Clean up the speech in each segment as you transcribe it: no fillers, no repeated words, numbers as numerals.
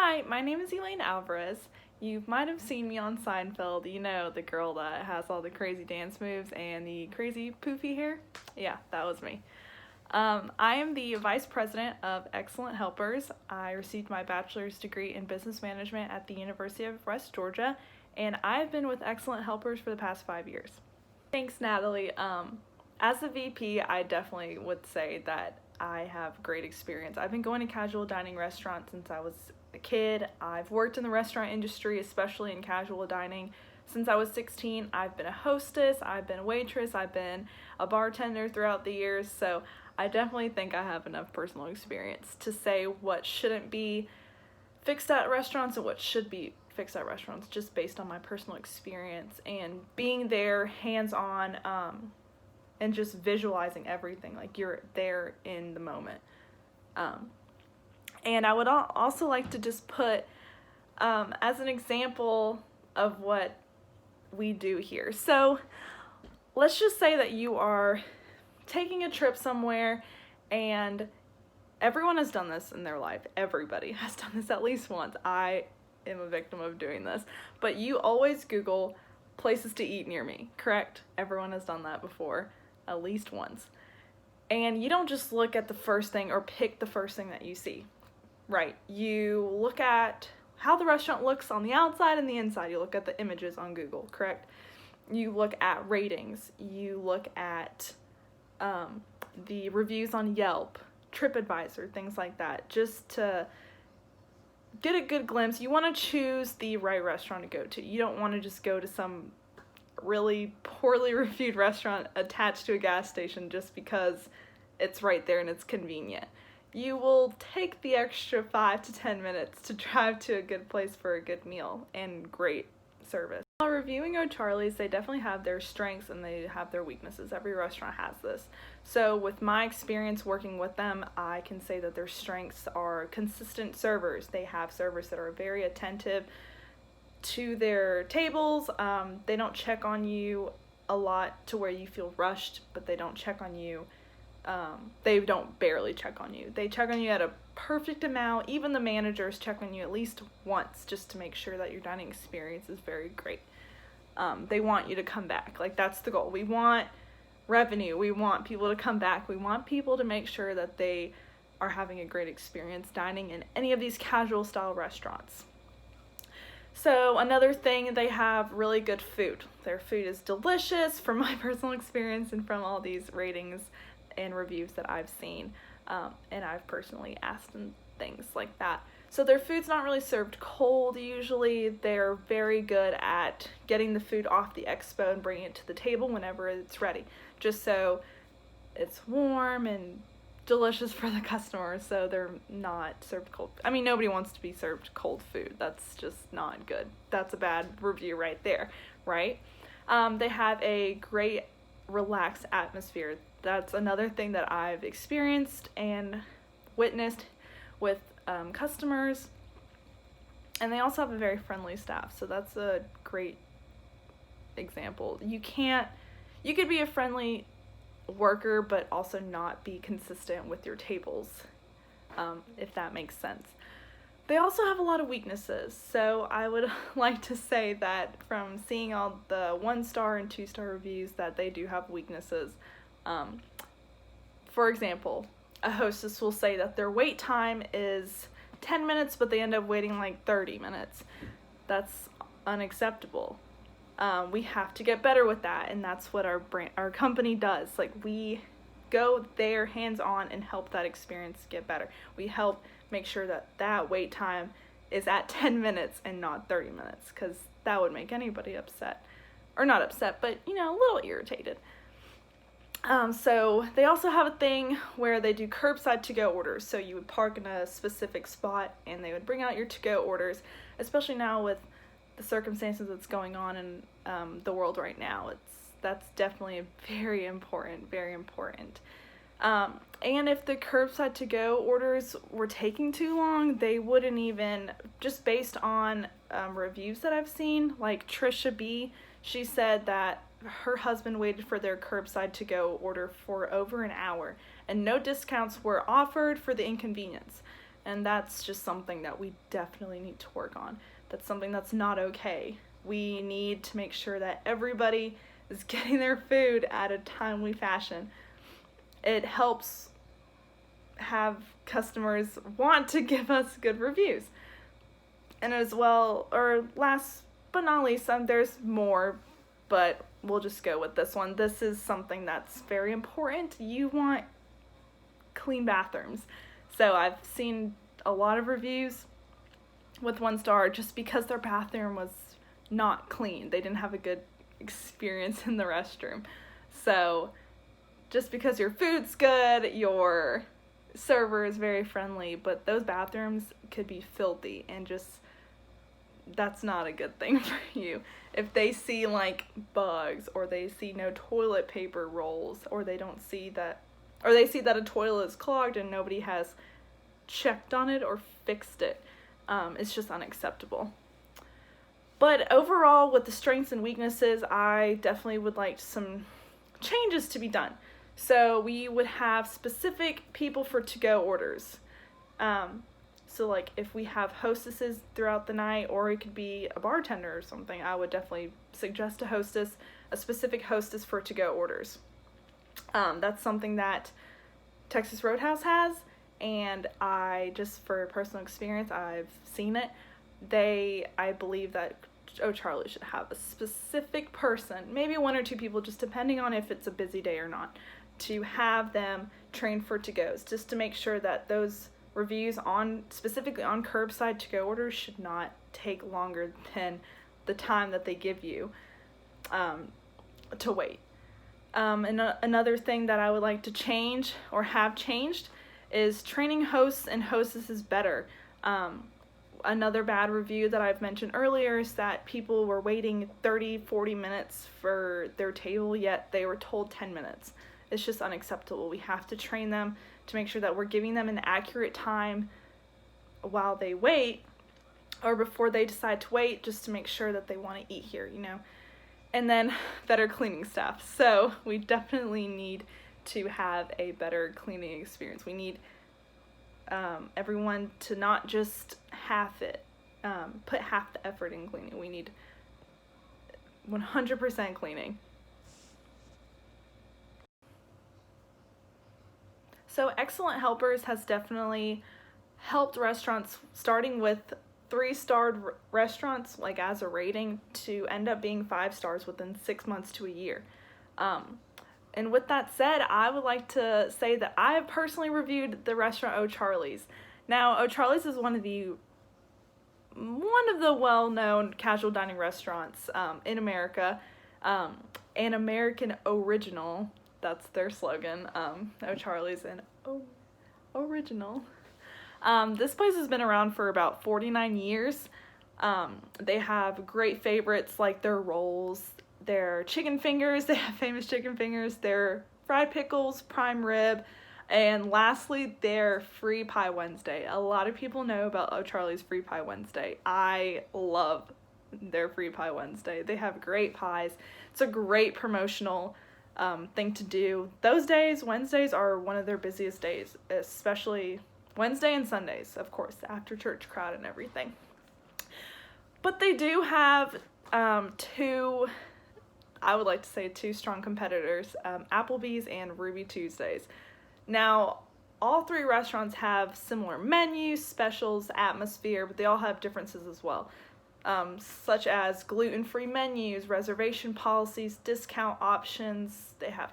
Hi, my name is Elane Alvarez. You might have seen me on Seinfeld, you know, the girl that has all the crazy dance moves and the crazy poofy hair. Yeah, that was me. I am the Vice President of Excellent Helpers. I received my bachelor's degree in business management at the University of West Georgia, and I've been with Excellent Helpers for the past 5 years. Thanks, Natalie. As a VP, I definitely would say that I have great experience. I've been going to casual dining restaurants since I was a kid. I've worked in the restaurant industry, especially in casual dining, since I was 16. I've been a hostess, I've been a waitress, I've been a bartender throughout the years, so I definitely think I have enough personal experience to say what shouldn't be fixed at restaurants and what should be fixed at restaurants, just based on my personal experience and being there hands-on, and just visualizing everything, like you're there in the moment. And I would also like to just put as an example of what we do here. So let's just say that you are taking a trip somewhere, and everyone has done this in their life. Everybody has done this at least once. I am a victim of doing this. But you always Google places to eat near me, correct? Everyone has done that before, at least once. And you don't just look at the first thing or pick the first thing that you see, right? You look at how the restaurant looks on the outside and the inside. You look at the images on Google, correct? You look at ratings. You look at the reviews on Yelp, TripAdvisor, things like that, just to get a good glimpse. You want to choose the right restaurant to go to. You don't want to just go to some really poorly reviewed restaurant attached to a gas station just because it's right there and it's convenient. You will take the extra 5 to 10 minutes to drive to a good place for a good meal and great service. While reviewing O'Charlie's, they definitely have their strengths and they have their weaknesses. Every restaurant has this. So with my experience working with them, I can say that their strengths are consistent servers. They have servers that are very attentive to their tables. They don't check on you a lot to where you feel rushed, but they don't check on you. They don't barely check on you. They check on you at a perfect amount. Even the managers check on you at least once just to make sure that your dining experience is very great. They want you to come back. Like, that's the goal. We want revenue. We want people to come back. We want people to make sure that they are having a great experience dining in any of these casual style restaurants. So another thing, they have really good food. Their food is delicious from my personal experience and from all these ratings and reviews that I've seen, and I've personally asked and things like that. So their food's not really served cold usually. They're very good at getting the food off the expo and bringing it to the table whenever it's ready, just so it's warm and delicious for the customers, so they're not served cold. I mean, nobody wants to be served cold food. That's just not good. That's a bad review right there, right? They have a great relaxed atmosphere. That's another thing that I've experienced and witnessed with customers. And they also have a very friendly staff, so that's a great example. You could be a friendly worker but also not be consistent with your tables, if that makes sense. They also have a lot of weaknesses, so I would like to say that from seeing all the 1-star and 2-star reviews that they do have weaknesses. For example, a hostess will say that their wait time is 10 minutes but they end up waiting like 30 minutes. That's unacceptable. We have to get better with that, and that's what our company does. Like, we go there hands-on and help that experience get better. We help make sure that wait time is at 10 minutes and not 30 minutes, because that would make anybody upset. Or not upset, but, a little irritated. So they also have a thing where they do curbside to-go orders. So you would park in a specific spot and they would bring out your to-go orders, especially now with the circumstances that's going on in the world right now. That's definitely very important, very important. And if the curbside to-go orders were taking too long, they wouldn't even, just based on reviews that I've seen, like Trisha B, she said that her husband waited for their curbside to-go order for over an hour, and no discounts were offered for the inconvenience. And that's just something that we definitely need to work on. That's something that's not okay. We need to make sure that everybody is getting their food at a timely fashion. It helps have customers want to give us good reviews. And as well, or last but not least, there's more, but we'll just go with this one. This is something that's very important. You want clean bathrooms. So I've seen a lot of reviews with 1 star just because their bathroom was not clean. They didn't have a good experience in the restroom. So just because your food's good, your server is very friendly, but those bathrooms could be filthy, and just that's not a good thing for you. If they see like bugs, or they see no toilet paper rolls, or they see that a toilet is clogged and nobody has checked on it or fixed it, it's just unacceptable. But overall, with the strengths and weaknesses, I definitely would like some changes to be done. So we would have specific people for to-go orders. So like if we have hostesses throughout the night, or it could be a bartender or something, I would definitely suggest a specific hostess for to-go orders. That's something that Texas Roadhouse has, and just for personal experience, I've seen it. I believe that O'Charlie should have a specific person, maybe 1 or 2 people, just depending on if it's a busy day or not, to have them trained for to-goes, just to make sure that those reviews specifically on curbside to-go orders should not take longer than the time that they give you to wait. And another thing that I would like to change, or have changed, is training hosts and hostesses better. Another bad review that I've mentioned earlier is that people were waiting 30-40 minutes for their table, yet they were told 10 minutes. It's just unacceptable. We have to train them to make sure that we're giving them an accurate time while they wait, or before they decide to wait, just to make sure that they want to eat here, And then better cleaning staff. So we definitely need to have a better cleaning experience. We need everyone to not just put half the effort in cleaning. We need 100% cleaning. So Excellent Helpers has definitely helped restaurants, starting with 3-starred restaurants, like as a rating, to end up being 5 stars within 6 months to a year. And with that said, I would like to say that I have personally reviewed the restaurant O'Charlie's. Now, O'Charlie's is one of the well-known casual dining restaurants in America, an American original. That's their slogan. O'Charlie's an original. This place has been around for about 49 years. They have great favorites like their rolls, their chicken fingers. They have famous chicken fingers, their fried pickles, prime rib, and lastly, their Free Pie Wednesday. A lot of people know about O'Charlie's Free Pie Wednesday. I love their Free Pie Wednesday. They have great pies. It's a great promotional thing to do. Those days, Wednesdays, are one of their busiest days, especially Wednesday and Sundays, of course, after church crowd and everything. But they do have two strong competitors, Applebee's and Ruby Tuesdays. Now, all 3 restaurants have similar menus, specials, atmosphere, but they all have differences as well, such as gluten-free menus, reservation policies, discount options. They have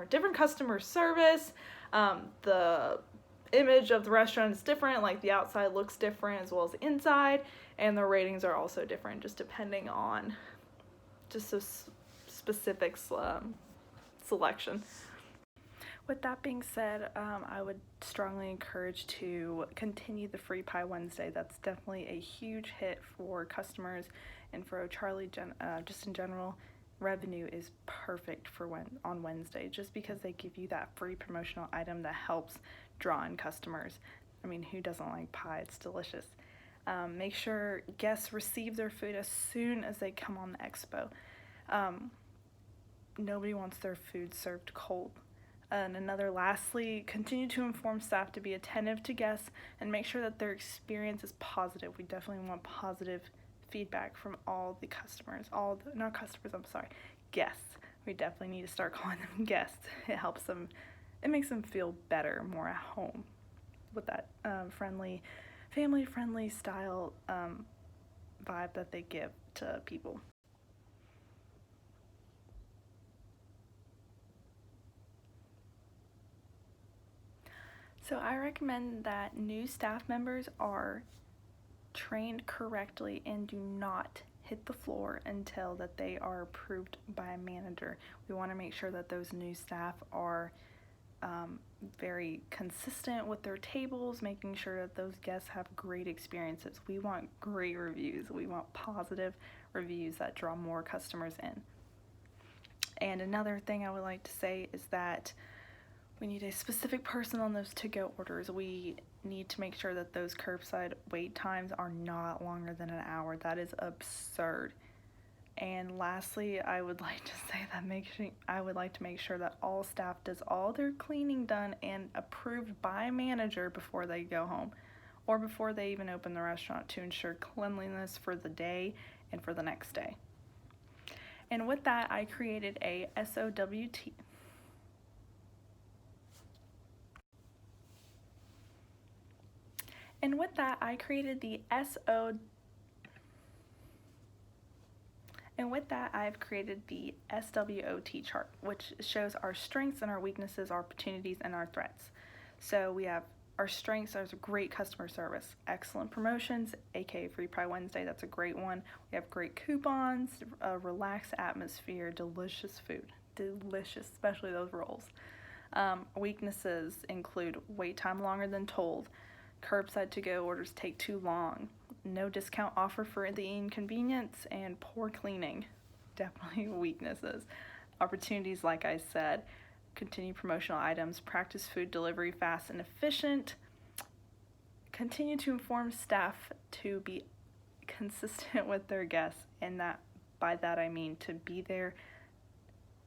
different customer service. The image of the restaurant is different, like the outside looks different as well as the inside, and the ratings are also different, just depending on just a specific selection. With that being said, I would strongly encourage to continue the Free Pie Wednesday. That's definitely a huge hit for customers, and for O'Charlie, just in general, revenue is perfect for on Wednesday, just because they give you that free promotional item that helps draw in customers. I mean, who doesn't like pie? It's delicious. Make sure guests receive their food as soon as they come on the expo. Nobody wants their food served cold. And another, lastly, continue to inform staff to be attentive to guests and make sure that their experience is positive. We definitely want positive feedback from all the customers, not customers, I'm sorry, guests. We definitely need to start calling them guests. It helps them, it makes them feel better, more at home with that friendly, family-friendly style vibe that they give to people. So I recommend that new staff members are trained correctly and do not hit the floor until that they are approved by a manager. We want to make sure that those new staff are very consistent with their tables, making sure that those guests have great experiences. We want great reviews. We want positive reviews that draw more customers in. And another thing I would like to say is that we need a specific person on those to-go orders. We need to make sure that those curbside wait times are not longer than an hour. That is absurd. And lastly, I would like to say that I would like to make sure that all staff does all their cleaning done and approved by a manager before they go home or before they even open the restaurant to ensure cleanliness for the day and for the next day. And with that, I created a SOWT. And with that, I created the I've created the SWOT chart, which shows our strengths and our weaknesses, our opportunities and our threats. So we have our strengths as great customer service, excellent promotions, aka Free Pride Wednesday, that's a great one. We have great coupons, a relaxed atmosphere, delicious food, delicious, especially those rolls. Weaknesses include wait time longer than told, curbside to-go orders take too long, no discount offer for the inconvenience, and poor cleaning. Definitely weaknesses. Opportunities, like I said, continue promotional items, practice food delivery fast and efficient, continue to inform staff to be consistent with their guests, and that by that I mean to be there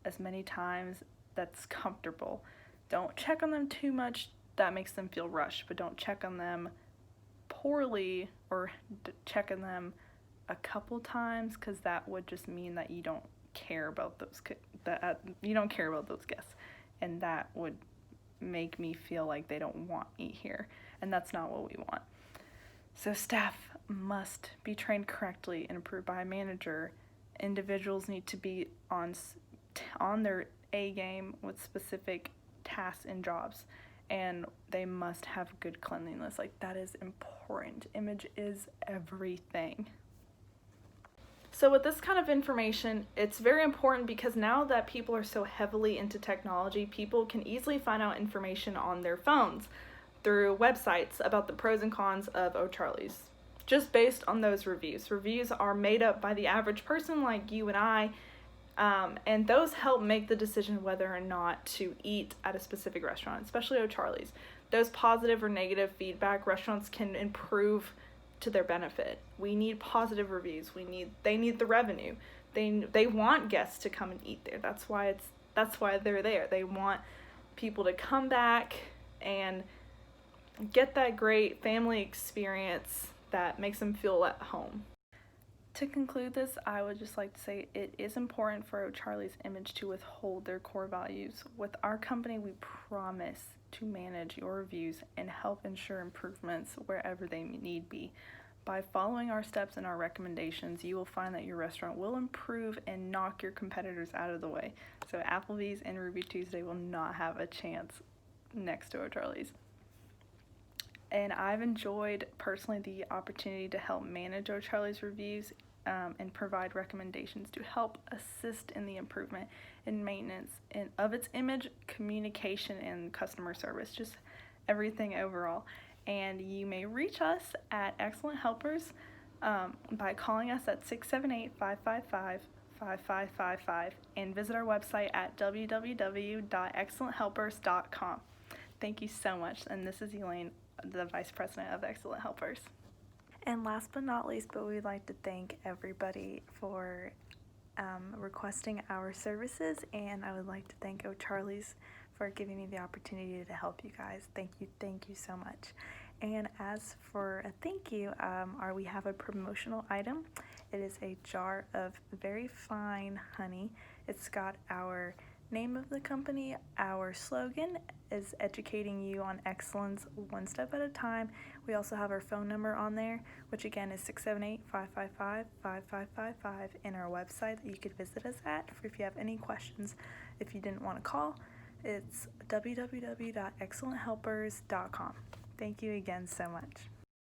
as many times that's comfortable. Don't check on them too much. That makes them feel rushed, but don't check on them poorly or check on them a couple times, because that would just mean that you don't care about those guests, and that would make me feel like they don't want me here, and that's not what we want. So staff must be trained correctly and approved by a manager. Individuals need to be on their A game with specific tasks and jobs, and they must have good cleanliness. Like, that is important. Image is everything. So with this kind of information, it's very important because now that people are so heavily into technology, people can easily find out information on their phones through websites about the pros and cons of O'Charlie's, just based on those reviews. Reviews are made up by the average person like you and I, and those help make the decision whether or not to eat at a specific restaurant, especially O'Charlie's. Those positive or negative feedback, restaurants can improve to their benefit. We need positive reviews. They need the revenue. They want guests to come and eat there. That's why they're there. They want people to come back and get that great family experience that makes them feel at home. To conclude this, I would just like to say it is important for O'Charlie's image to withhold their core values. With our company, we promise to manage your reviews and help ensure improvements wherever they need be. By following our steps and our recommendations, you will find that your restaurant will improve and knock your competitors out of the way. So Applebee's and Ruby Tuesday will not have a chance next to O'Charlie's. And I've enjoyed personally the opportunity to help manage O'Charlie's reviews and provide recommendations to help assist in the improvement and maintenance of its image, communication, and customer service, just everything overall. And you may reach us at Excellent Helpers by calling us at 678-555-5555 and visit our website at www.excellenthelpers.com. Thank you so much, and this is Elane, the Vice President of Excellent Helpers. And last but not least, but we'd like to thank everybody for requesting our services, and I would like to thank O'Charlie's for giving me the opportunity to help you guys. Thank you so much. And as for a thank you, we have a promotional item. It is a jar of very fine honey. It's got our name of the company. Our slogan is educating you on excellence one step at a time. We also have our phone number on there, which again is 678-555-5555, and our website that you could visit us at if you have any questions. If you didn't want to call, it's www.excellenthelpers.com. Thank you again so much.